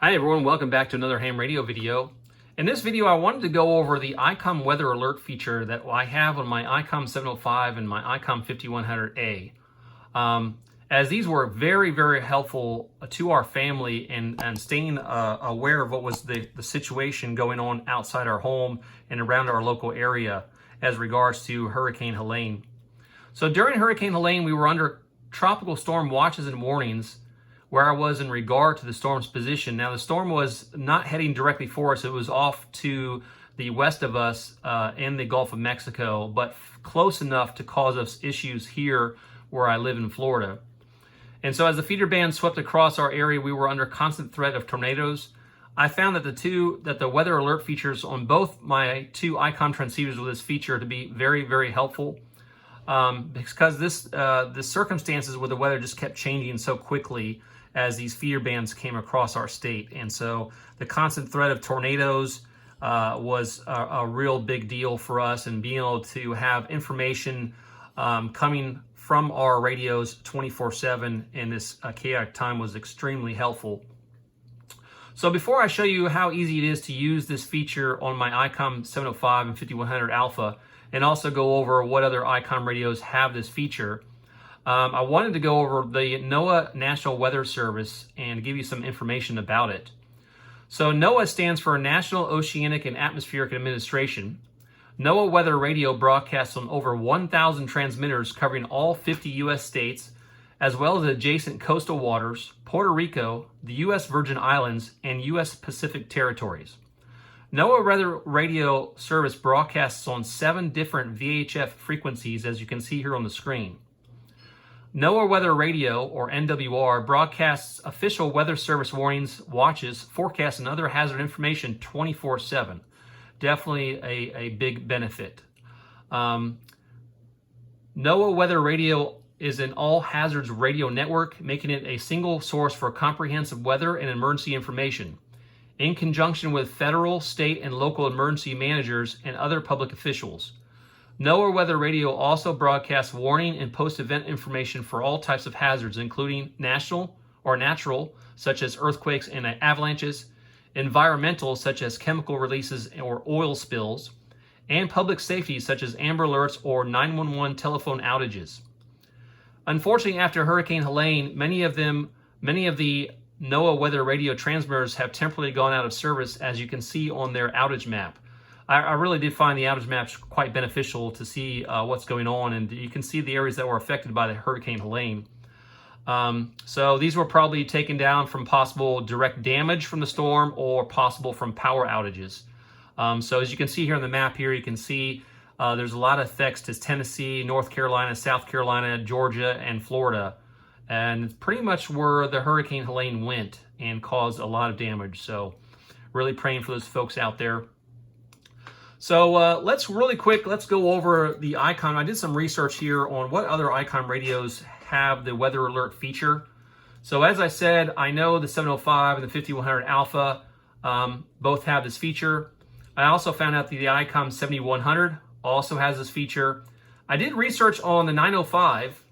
Hi everyone, welcome back to another ham radio video. In this video I wanted to go over the Icom weather alert feature that I have on my Icom 705 and my Icom 5100A. As these were very helpful to our family and staying aware of what was the situation going on outside our home and around our local area as regards to Hurricane Helene. So during Hurricane Helene we were under tropical storm watches and warnings where I was in regard to the storm's position. Now the storm was not heading directly for us, it was off to the west of us in the Gulf of Mexico, but close enough to cause us issues here where I live in Florida. And so as the feeder band swept across our area, we were under constant threat of tornadoes. I found that the weather alert features on both my two Icom transceivers with this feature to be very helpful. Because the circumstances with the weather just kept changing so quickly as these feeder bands came across our state. And so the constant threat of tornadoes was a real big deal for us, and being able to have information coming from our radios 24/7 in this chaotic time was extremely helpful. So before I show you how easy it is to use this feature on my Icom 705 and 5100 Alpha, and also go over what other Icom radios have this feature, I wanted to go over the NOAA National Weather Service and give you some information about it. So NOAA stands for National Oceanic and Atmospheric Administration. NOAA Weather Radio broadcasts on over 1,000 transmitters covering all 50 U.S. states, as well as adjacent coastal waters, Puerto Rico, the U.S. Virgin Islands, and U.S. Pacific territories. NOAA Weather Radio Service broadcasts on 7 different VHF frequencies, as you can see here on the screen. NOAA Weather Radio, or NWR, broadcasts official weather service warnings, watches, forecasts, and other hazard information 24/7. Definitely a big benefit. NOAA Weather Radio is an all hazards radio network, making it a single source for comprehensive weather and emergency information, in conjunction with federal, state, and local emergency managers and other public officials. NOAA Weather Radio also broadcasts warning and post-event information for all types of hazards, including national or natural, such as earthquakes and avalanches, environmental, such as chemical releases or oil spills, and public safety, such as Amber Alerts or 911 telephone outages. Unfortunately, after Hurricane Helene, many of the NOAA Weather Radio transmitters have temporarily gone out of service, as you can see on their outage map. I really did find the outage maps quite beneficial to see what's going on, and you can see the areas that were affected by the Hurricane Helene. So these were probably taken down from possible direct damage from the storm or possible from power outages. So as you can see here on the map here, you can see there's a lot of effects to Tennessee, North Carolina, South Carolina, Georgia, and Florida. And it's pretty much where the Hurricane Helene went and caused a lot of damage. So really praying for those folks out there. So let's go over the Icom. I did some research here on what other Icom radios have the weather alert feature. So as I said, I know the 705 and the 5100 Alpha both have this feature. I also found out that the Icom 7100 also has this feature. I did research on the 905,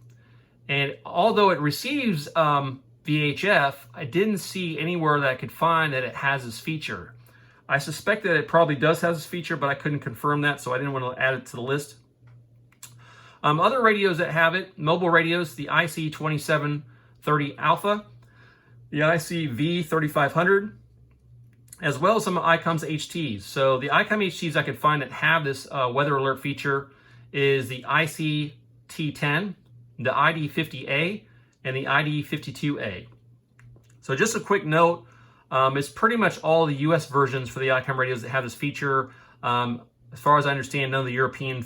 and although it receives VHF, I didn't see anywhere that I could find that it has this feature. I suspect that it probably does have this feature, but I couldn't confirm that, so I didn't want to add it to the list. Other radios that have it, mobile radios, the IC2730 Alpha, the IC-V3500, as well as some Icom's HTs. So the Icom HTs I could find that have this weather alert feature is the IC-T10, the ID50A, and the ID52A. So just a quick note, it's pretty much all the US versions for the Icom radios that have this feature. As far as I understand, none of the European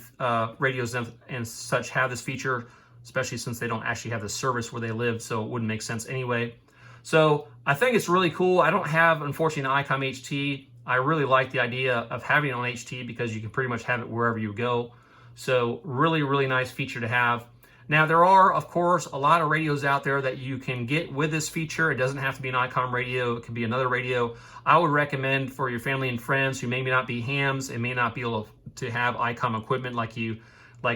radios and such have this feature, especially since they don't actually have the service where they live, so it wouldn't make sense anyway. So I think it's really cool. I don't have, unfortunately, an Icom HT. I really like the idea of having it on HT because you can pretty much have it wherever you go. So really nice feature to have. Now, there are, of course, a lot of radios out there that you can get with this feature. It doesn't have to be an Icom radio. It could be another radio. I would recommend for your family and friends who may not be hams and may not be able to have Icom equipment like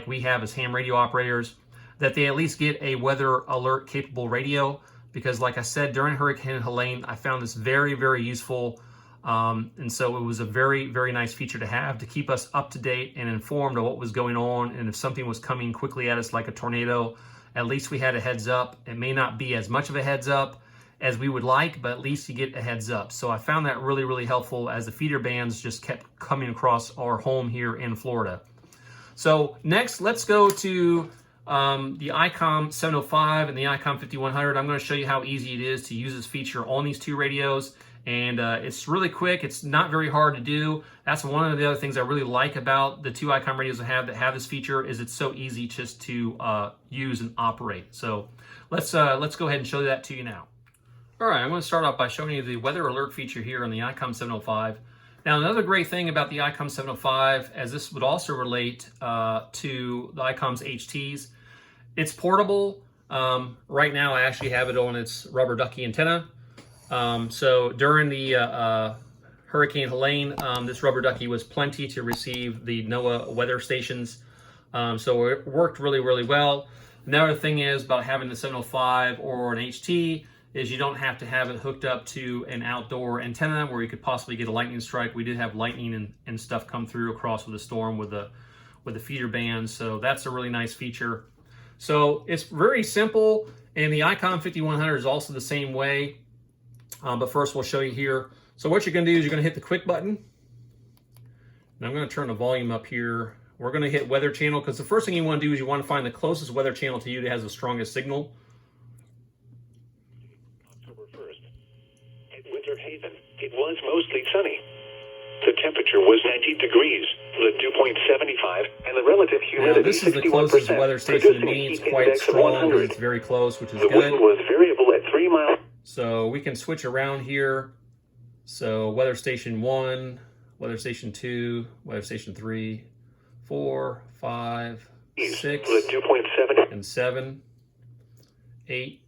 we have as ham radio operators, that they at least get a weather alert capable radio, because like I said, during Hurricane Helene, I found this very, very useful. And so it was a very, very nice feature to have to keep us up to date and informed of what was going on. And if something was coming quickly at us like a tornado, at least we had a heads up. It may not be as much of a heads up as we would like, but at least you get a heads up. So I found that really, really helpful as the feeder bands just kept coming across our home here in Florida. So next, let's go to the Icom 705 and the Icom 5100. I'm going to show you how easy it is to use this feature on these two radios. And it's really quick. It's not very hard to do. That's one of the other things I really like about the two Icom radios I have that have this feature, is it's so easy just to use and operate. So let's go ahead and show that to you now. All right, I'm going to start off by showing you the weather alert feature here on the Icom 705. Now, another great thing about the Icom 705, as this would also relate to the Icom's HTs, it's portable. Right now, I actually have it on its rubber ducky antenna. So during the Hurricane Helene, this rubber ducky was plenty to receive the NOAA weather stations. So it worked really, really well. Another thing is about having the 705 or an HT is you don't have to have it hooked up to an outdoor antenna where you could possibly get a lightning strike. We did have lightning and stuff come through across with the storm with the feeder bands. So that's a really nice feature. So it's very simple, and the Icom 5100 is also the same way. But first we'll show you here. So what you're going to do is you're going to hit the quick button. And I'm going to turn the volume up here. We're going to hit weather channel, because the first thing you want to do is you want to find the closest weather channel to you that has the strongest signal. October 1st. At Winter Haven, it was mostly sunny. The temperature was 90 degrees, the dew point 75, and the relative humidity 61%. Now, this is the closest weather station to me. It's quite strong because it's very close, which is good. The wind was variable at 3 miles. So we can switch around here. So weather station 1, weather station 2, weather station 3, 4, 5, 6, and 7, 8,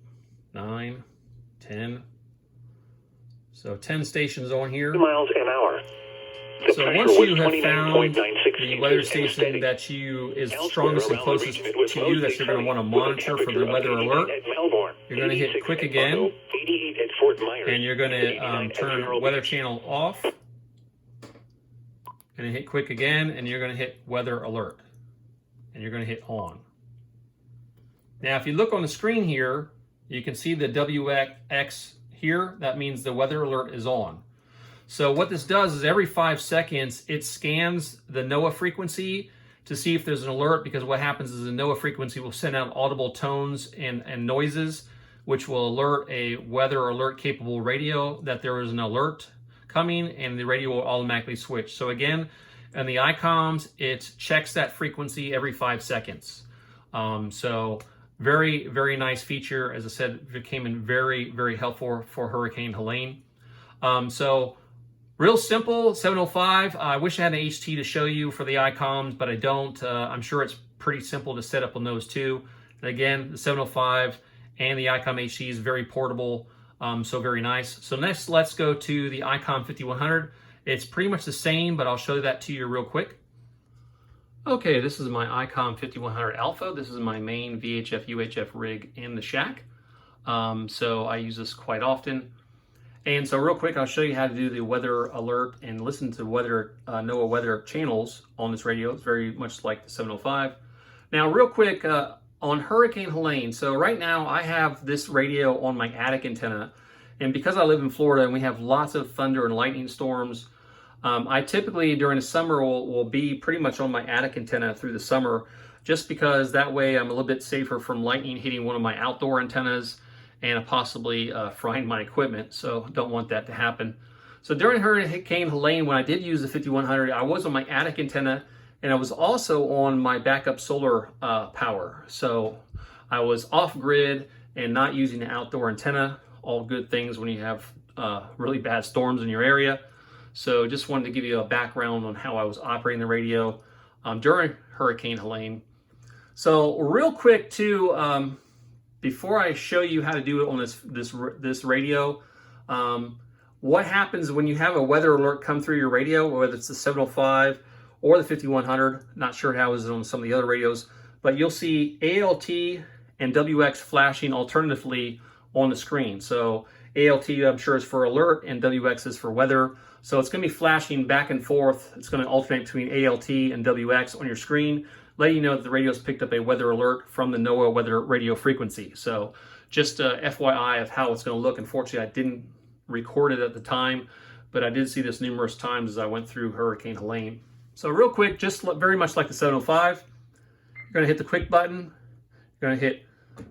9, 10. So 10 stations on here. 2 miles an hour. So once you have found the weather station that is strongest and closest to you that you're going to want to monitor for the weather alert, you're going to hit quick again, and you're going to turn weather channel off, and hit quick again, and you're going to hit weather alert, and you're going to hit on. Now if you look on the screen here, you can see the WX here. That means the weather alert is on. So what this does is every 5 seconds, it scans the NOAA frequency to see if there's an alert, because what happens is the NOAA frequency will send out audible tones and noises, which will alert a weather alert capable radio that there is an alert coming, and the radio will automatically switch. So again, in the Icoms, it checks that frequency every 5 seconds. So very, very nice feature. As I said, it came in very, very helpful for Hurricane Helene. So real simple, 705. I wish I had an HT to show you for the Icoms, but I don't. I'm sure it's pretty simple to set up on those two. And again, the 705 and the Icom HT is very portable, so very nice. So next, let's go to the Icom 5100. It's pretty much the same, but I'll show that to you real quick. Okay, this is my Icom 5100 Alpha. This is my main VHF UHF rig in the shack. So I use this quite often. And so real quick, I'll show you how to do the weather alert and listen to NOAA weather channels on this radio. It's very much like the 705. Now, real quick, on Hurricane Helene, so right now I have this radio on my attic antenna. And because I live in Florida and we have lots of thunder and lightning storms, I typically during the summer will be pretty much on my attic antenna through the summer, just because that way I'm a little bit safer from lightning hitting one of my outdoor antennas and possibly frying my equipment, so don't want that to happen. So during Hurricane Helene, when I did use the 5100, I was on my attic antenna, and I was also on my backup solar power. So I was off-grid and not using the outdoor antenna, all good things when you have really bad storms in your area. So just wanted to give you a background on how I was operating the radio during Hurricane Helene. So real quick too, before I show you how to do it on this radio, what happens when you have a weather alert come through your radio, whether it's the 705 or the 5100, not sure how it is on some of the other radios, but you'll see ALT and WX flashing alternatively on the screen. So ALT, I'm sure, is for alert, and WX is for weather. So it's going to be flashing back and forth. It's going to alternate between ALT and WX on your screen, letting you know that the radio's picked up a weather alert from the NOAA Weather Radio frequency. So just FYI of how it's going to look. Unfortunately, I didn't record it at the time, but I did see this numerous times as I went through Hurricane Helene. So real quick, just very much like the 705, you're going to hit the quick button. You're going to hit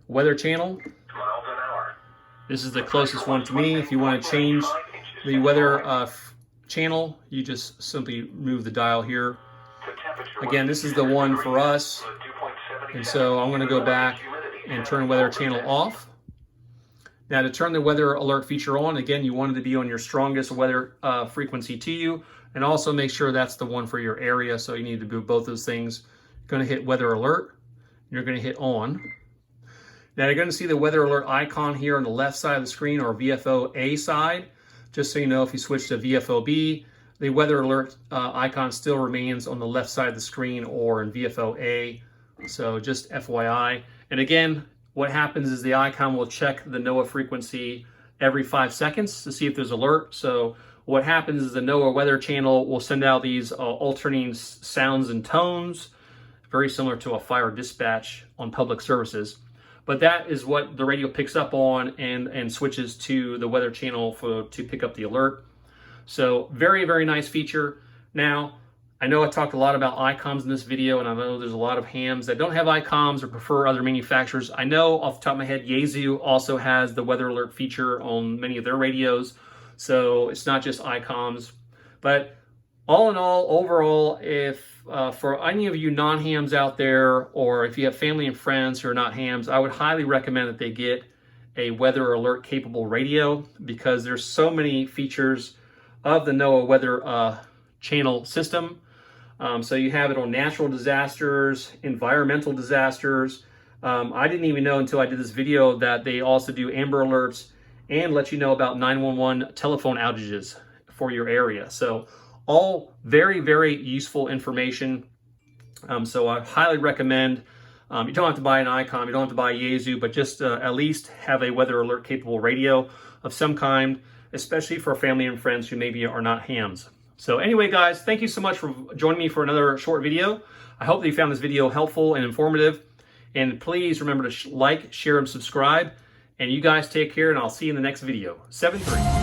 weather channel. This is the closest one to me. If you want to change the weather channel, you just simply move the dial here. Again, this is the one for us. And so I'm going to go back and turn weather channel off. Now to turn the weather alert feature on, again, you want it to be on your strongest weather frequency to you, and also make sure that's the one for your area. So you need to do both those things. You're going to hit weather alert. You're going to hit on. Now you're going to see the weather alert icon here on the left side of the screen, or VFO-A side. Just so you know, if you switch to VFO-B, the weather alert icon still remains on the left side of the screen or in VFO-A. So just FYI. And again, what happens is the icon will check the NOAA frequency every 5 seconds to see if there's alert. So what happens is the NOAA weather channel will send out these alternating sounds and tones, very similar to a fire dispatch on public services. But that is what the radio picks up on and switches to the weather channel to pick up the alert. So very, very nice feature. Now, I know I talked a lot about Icoms in this video, and I know there's a lot of hams that don't have Icoms or prefer other manufacturers. I know off the top of my head, Egzod also has the weather alert feature on many of their radios. So it's not just Icoms. But all in all, overall, if for any of you non-hams out there, or if you have family and friends who are not hams, I would highly recommend that they get a weather alert capable radio, because there's so many features of the NOAA weather channel system. So you have it on natural disasters, environmental disasters. I didn't even know until I did this video that they also do Amber Alerts and let you know about 911 telephone outages for your area. So all very, very useful information. So I highly recommend, you don't have to buy an Icom, you don't have to buy Egzod, but just at least have a weather alert capable radio of some kind, especially for family and friends who maybe are not hams. So anyway, guys, thank you so much for joining me for another short video. I hope that you found this video helpful and informative. And please remember to like, share, and subscribe. And you guys take care, and I'll see you in the next video. 7-3.